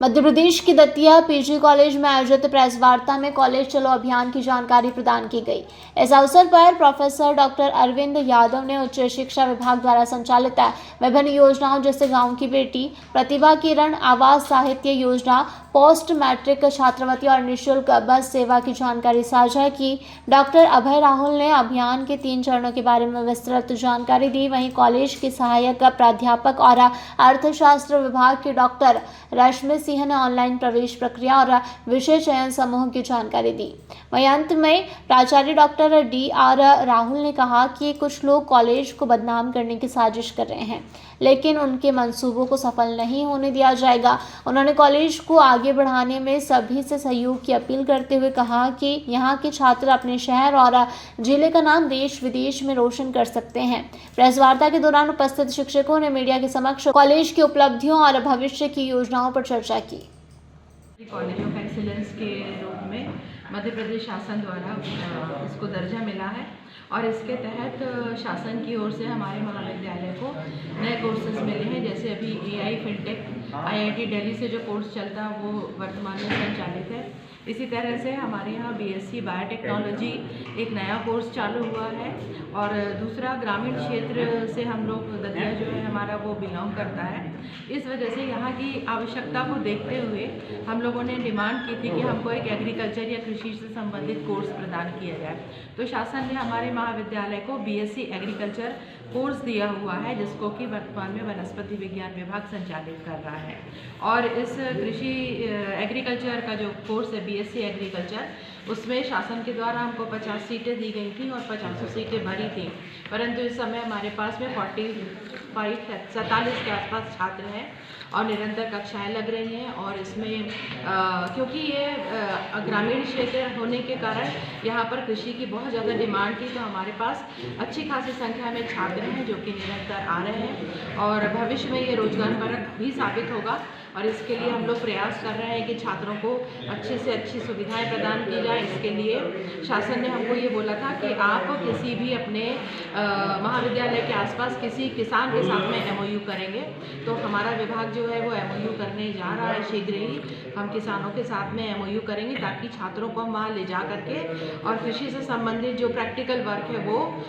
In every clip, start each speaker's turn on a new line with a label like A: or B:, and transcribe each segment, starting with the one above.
A: मध्य प्रदेश की Datia PG college में आयोजित प्रेस वार्ता में कॉलेज चलो अभियान की जानकारी प्रदान की गई। इस अवसर पर प्रोफेसर डॉक्टर अरविंद यादव ने उच्च शिक्षा विभाग द्वारा संचालित विभिन्न योजनाओं जैसे गांव की बेटी, प्रतिभा किरण, आवास साहित्य योजना, पोस्ट मैट्रिक छात्रवृत्ति और निःशुल्क बस सेवा की जानकारी साझा की। डॉक्टर अभय राहुल ने अभियान के 3 चरणों के बारे में विस्तृत जानकारी दी। वहीं कॉलेज के सहायक प्राध्यापक और अर्थशास्त्र विभाग के डॉक्टर रश्मि सिंह ने ऑनलाइन प्रवेश प्रक्रिया और विषय चयन समूह की जानकारी दी। वहीं अंत में प्राचार्य डॉक्टर DR राहुल ने कहा कि कुछ लोग कॉलेज को बदनाम करने की साजिश कर रहे हैं, लेकिन उनके मंसूबों को सफल नहीं होने दिया जाएगा। उन्होंने कॉलेज को आगे बढ़ाने में सभी से सहयोग की अपील करते हुए कहा कि यहाँ के छात्र अपने शहर और जिले का नाम देश विदेश में रोशन कर सकते हैं। प्रेस वार्ता के दौरान उपस्थित शिक्षकों ने मीडिया के समक्ष कॉलेज की उपलब्धियों और भविष्य की योजनाओं पर चर्चा की।
B: कॉलेज ऑफ एक्सीलेंस के रूप में मध्य प्रदेश शासन द्वारा इसको दर्जा मिला है और इसके तहत शासन की ओर से हमारे महाविद्यालय को नए कोर्सेज मिले हैं। जैसे अभी AI फिनटेक IIT दिल्ली से जो कोर्स चलता है वो वर्तमान में संचालित है। इसी तरह से हमारे यहाँ BSc बायोटेक्नोलॉजी एक नया कोर्स चालू हुआ है और दूसरा ग्रामीण क्षेत्र से हम लोग दतिया जो है हमारा वो बिलोंग करता है। इस वजह से यहाँ की आवश्यकता को देखते हुए हम लोगों ने डिमांड की थी कि हमको एक एग्रीकल्चर या कृषि से संबंधित कोर्स प्रदान किया जाए। तो शासन ने हमारे महाविद्यालय को BSc एग्रीकल्चर कोर्स दिया हुआ है, जिसको कि वर्तमान में वनस्पति विज्ञान विभाग संचालित कर रहा है। और इस कृषि एग्रीकल्चर का जो कोर्स है BSc एग्रीकल्चर, उसमें शासन के द्वारा हमको 50 सीटें दी गई थी और 50 सीटें भरी थी, परंतु इस समय हमारे पास में 47 के आसपास छात्र हैं और निरंतर कक्षाएं लग रही हैं। और इसमें क्योंकि ये ग्रामीण क्षेत्र होने के कारण यहाँ पर कृषि की बहुत ज़्यादा डिमांड थी, तो हमारे पास अच्छी खासी संख्या में छात्र हैं जो कि निरंतर आ रहे हैं और भविष्य में ये रोजगारपरक भी साबित होगा। और इसके लिए हम लोग प्रयास कर रहे हैं कि छात्रों को अच्छी से अच्छी सुविधाएं प्रदान की जाए। इसके लिए शासन ने हमको ये बोला था कि आप किसी भी अपने महाविद्यालय के आसपास किसी किसान के साथ में MOU करेंगे, तो हमारा विभाग जो है वो MOU करने जा रहा है। शीघ्र ही हम किसानों के साथ में MOU करेंगे ताकि छात्रों को हम वहाँ ले जा करके और कृषि से संबंधित जो प्रैक्टिकल वर्क है वो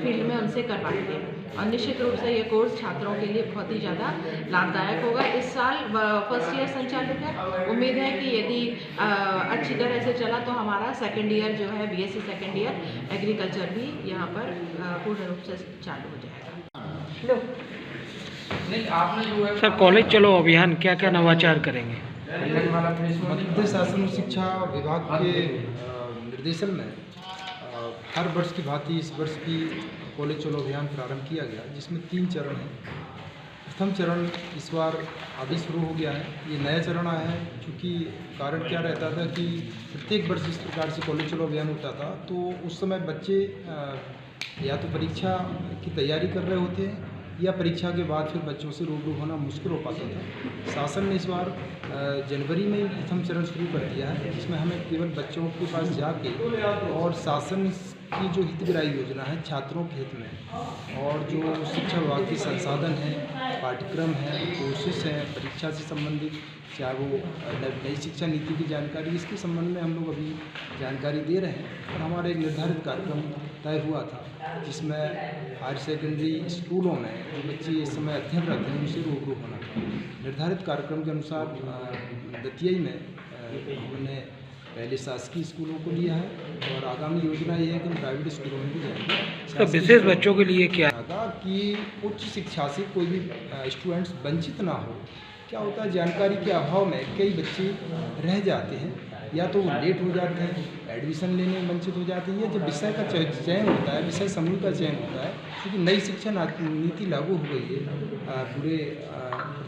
B: फील्ड में उनसे करवाएंगे। और निश्चित रूप से ये कोर्स छात्रों के लिए बहुत ही ज़्यादा लाभदायक होगा। इस साल फर्स्ट ईयर संचालित है। उम्मीद है कि यदि अच्छी तरह से चला तो हमारा सेकेंड ईयर जो है BSc सेकेंड ईयर एग्रीकल्चर भी यहाँ पर पूर्ण रूप से चालू हो जाएगा।
C: नहीं, आपने जो है
D: सर कॉलेज चलो अभियान क्या क्या नवाचार करेंगे?
E: मध्य शासन शिक्षा विभाग के निर्देशन में हर वर्ष की भांति इस वर्ष भी कॉलेज चलो अभियान प्रारंभ किया गया, जिसमें 3 चरण हैं। प्रथम चरण इस बार अभी शुरू हो गया है। ये नया चरण आया है क्योंकि कारण क्या रहता था कि प्रत्येक वर्ष इस प्रकार से कॉलेज चलो अभियान होता था, तो उस समय बच्चे या तो परीक्षा की तैयारी कर रहे होते हैं या परीक्षा के बाद फिर बच्चों से रूबरू होना मुश्किल हो पाता था। शासन ने इस बार जनवरी में प्रथम चरण शुरू कर दिया है, जिसमें हमें केवल बच्चों के पास जाके और शासन की जो हितग्राही योजना है छात्रों के हित में और जो शिक्षा विभाग के संसाधन हैं, पाठ्यक्रम हैं, कोर्सेस हैं, परीक्षा से संबंधित, चाहे वो नई शिक्षा नीति की जानकारी, इसके संबंध में हम लोग अभी जानकारी दे रहे हैं। और हमारा एक निर्धारित कार्यक्रम तय हुआ था जिसमें हायर सेकेंडरी स्कूलों में जो बच्चे इस समय अध्ययनरत हैं उनसे रूबरू होना था। निर्धारित कार्यक्रम के अनुसार दतिया में हमने पहले शासकीय स्कूलों को लिया है और आगामी योजना ये है कि हम प्राइवेट स्कूलों में भी जाएंगे।
D: तो विशेष बच्चों के लिए क्या
E: कि उच्च शिक्षा से कोई भी स्टूडेंट्स वंचित ना हो। क्या होता है, जानकारी के अभाव में कई बच्चे रह जाते हैं, या तो वो लेट हो जाते हैं, एडमिशन लेने में वंचित हो जाते हैं, या जब विषय का चयन होता है, विषय समूह का चयन होता है, क्योंकि नई शिक्षा नीति लागू हो गई है पूरे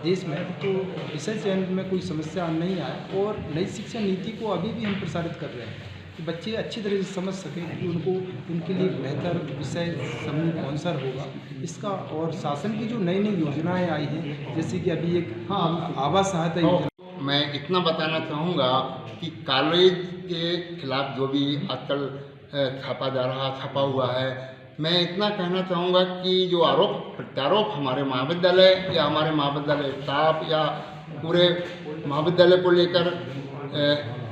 E: देश में, तो विषय चयन में कोई समस्या नहीं आए और नई शिक्षा नीति को अभी भी हम प्रसारित कर रहे हैं कि बच्चे अच्छी तरह से समझ सकें कि उनको उनके लिए बेहतर विषय समूह कौन सा होगा इसका। और शासन की जो नई नई योजनाएं आई हैं, जैसे कि अभी एक आवास सहायता योजना।
F: मैं इतना बताना चाहूँगा कि कॉलेज के खिलाफ जो भी आजकल छपा हुआ है, मैं इतना कहना चाहूँगा कि जो आरोप प्रत्यारोप हमारे महाविद्यालय या हमारे महाविद्यालय स्टाफ या पूरे महाविद्यालय को लेकर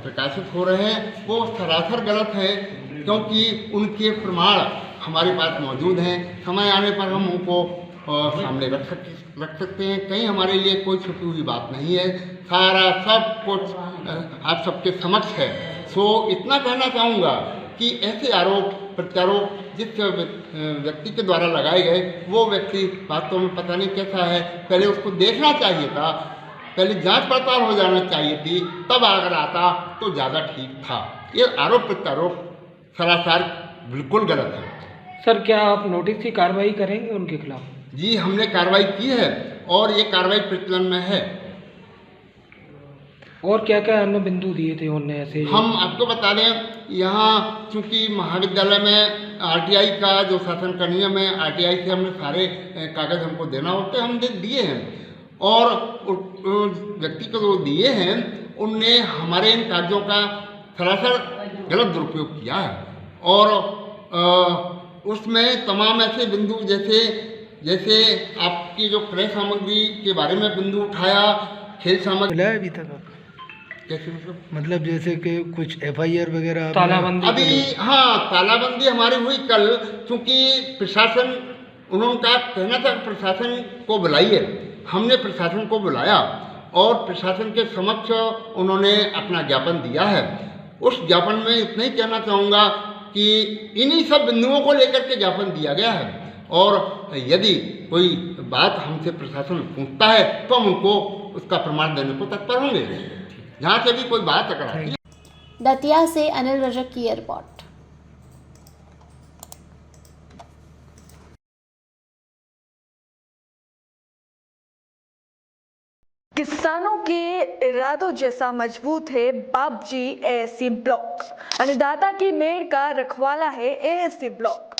F: प्रकाशित हो रहे हैं वो सरासर गलत है, क्योंकि उनके प्रमाण हमारे पास मौजूद हैं। समय आने पर हम उनको सामने रख सकते हैं। कहीं हमारे लिए कोई छुपी हुई बात नहीं है, सारा सब कुछ आप सबके समक्ष है। सो इतना कहना चाहूँगा कि ऐसे आरोप प्रत्यारोप जिस व्यक्ति के द्वारा लगाए गए वो व्यक्ति वास्तव में पता नहीं कैसा है, पहले उसको देखना चाहिए था, पहले जांच पड़ताल हो जाना चाहिए थी, तब अगर आता तो ज़्यादा ठीक था। ये आरोप प्रत्यारोप सरासर बिल्कुल गलत है।
D: सर क्या आप नोटिस की कार्रवाई करेंगे उनके खिलाफ?
F: जी हमने कार्रवाई की है और ये कार्रवाई प्रचलन में है।
D: और क्या क्या अन्य बिंदु दिए थे उनने ऐसे?
F: हम आपको बता दें, यहाँ चूँकि महाविद्यालय में आरटीआई का जो शासन का नियम है, आरटीआई से हमने सारे कागज़ हमको देना होते हैं, हमने दिए हैं। और व्यक्ति को जो दिए हैं उनने हमारे इन कागजों का सरासर गलत दुरुपयोग किया है। और उसमें तमाम ऐसे बिंदु जैसे आपकी जो क्रय सामग्री के बारे में बिंदु उठाया, खेल सामग्री
D: मिला है अभी तक?
F: कैसे
D: मतलब जैसे कि कुछ एफआईआर वगैरह
F: तालाबंदी अभी? हाँ, तालाबंदी हमारी हुई कल, क्योंकि प्रशासन उन्होंने कहा कहना था प्रशासन को बुलाइए। हमने प्रशासन को बुलाया और प्रशासन के समक्ष उन्होंने अपना ज्ञापन दिया है। उस ज्ञापन में इतना ही कहना चाहूँगा कि इन्हीं सब बिंदुओं को लेकर के ज्ञापन दिया गया है। और यदि कोई बात हमसे प्रशासन पूछता है तो हम उनको उसका प्रमाण देने को तत्पर होंगे, जहाँ से भी कोई बात अगर आती है।
A: दतिया से अनिल रजक की रिपोर्ट।
G: किसानों के इरादों जैसा मजबूत है बापजी एएससी ब्लॉक। अन्नदाता की मेड़ का रखवाला है एएससी ब्लॉक।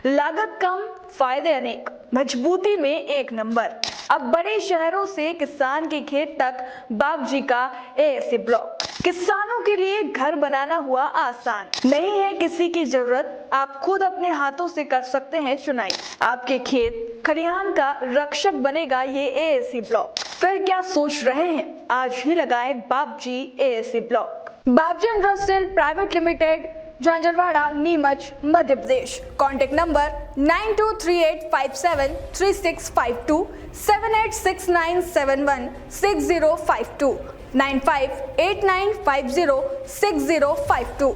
G: लागत कम, फायदे अनेक, मजबूती में एक नंबर। अब बड़े शहरों से किसान के खेत तक बापजी का एएससी ब्लॉक। किसानों के लिए घर बनाना हुआ आसान, नहीं है किसी की जरूरत, आप खुद अपने हाथों से कर सकते हैं चुनाई। आपके खेत खलिहान का रक्षक बनेगा ये एएससी ब्लॉक। फिर क्या सोच रहे हैं, आज ही लगाए Bapji ASC block. Bapji industrial private limited, Jhanjharwada, Neemuch, Madhya Pradesh. Contact number 9238573652, 7869716052, 9589506052।